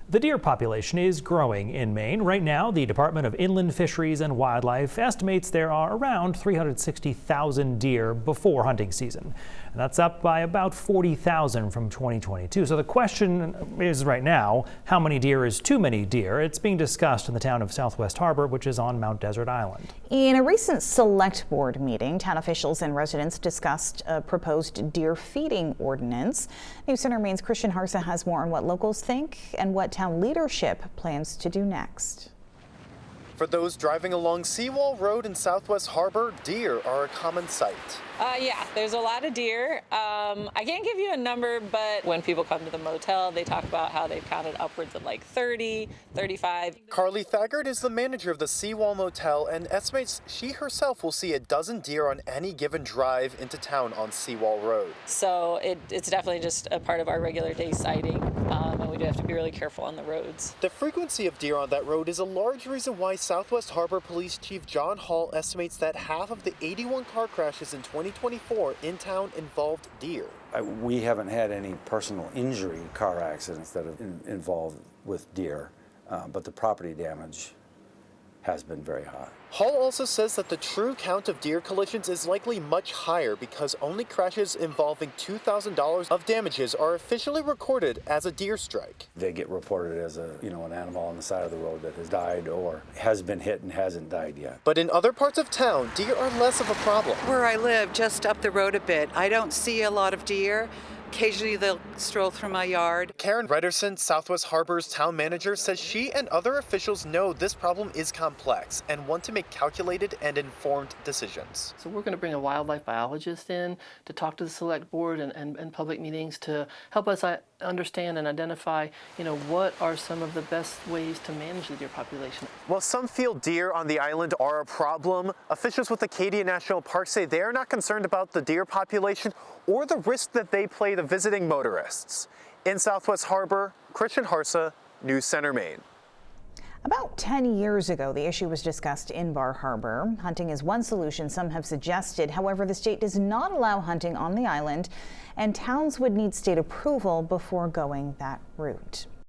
The deer population is growing in Maine. Right now, the Department of Inland Fisheries and Wildlife estimates there are around 360,000 deer before hunting season. And that's up by about 40,000 from 2022. So the question is right now, how many deer is too many deer? It's being discussed in the town of Southwest Harbor, which is on Mount Desert Island. In a recent select board meeting, town officials and residents discussed a proposed deer feeding ordinance. News Center Maine's Christian Harsa has more on what locals think and what town leadership plans to do next. For those driving along Seawall Road in Southwest Harbor, deer are a common sight. Yeah, there's a lot of deer. I can't give you a number, but when people come to the motel, they talk about how they've counted upwards of like 30, 35. Carly Thaggart is the manager of the Seawall Motel and estimates she herself will see a dozen deer on any given drive into town on Seawall Road. So it's definitely just a part of our regular day sighting, and we do have to be really careful on the roads. The frequency of deer on that road is a large reason why Southwest Harbor Police Chief John Hall estimates that half of the 81 car crashes in 2024 in town involved deer. We haven't had any personal injury car accidents that have involved with deer, but the property damage has been very high. Hall also says that the true count of deer collisions is likely much higher because only crashes involving $2,000 of damages are officially recorded as a deer strike. They get reported as an animal on the side of the road that has died or has been hit and hasn't died yet. But in other parts of town, deer are less of a problem. Where I live, just up the road a bit, I don't see a lot of deer. Occasionally they'll stroll through my yard. Karen Rederson, Southwest Harbor's town manager, says she and other officials know this problem is complex and want to make calculated and informed decisions. So we're going to bring a wildlife biologist in to talk to the select board and public meetings to help us understand and identify, what are some of the best ways to manage the deer population. While some feel deer on the island are a problem, officials with Acadia National Park say they are not concerned about the deer population or the risk that they play to visiting motorists. In Southwest Harbor, Christian Harsa, News Center, Maine. About 10 years ago, the issue was discussed in Bar Harbor. Hunting is one solution some have suggested. However, the state does not allow hunting on the island, and towns would need state approval before going that route.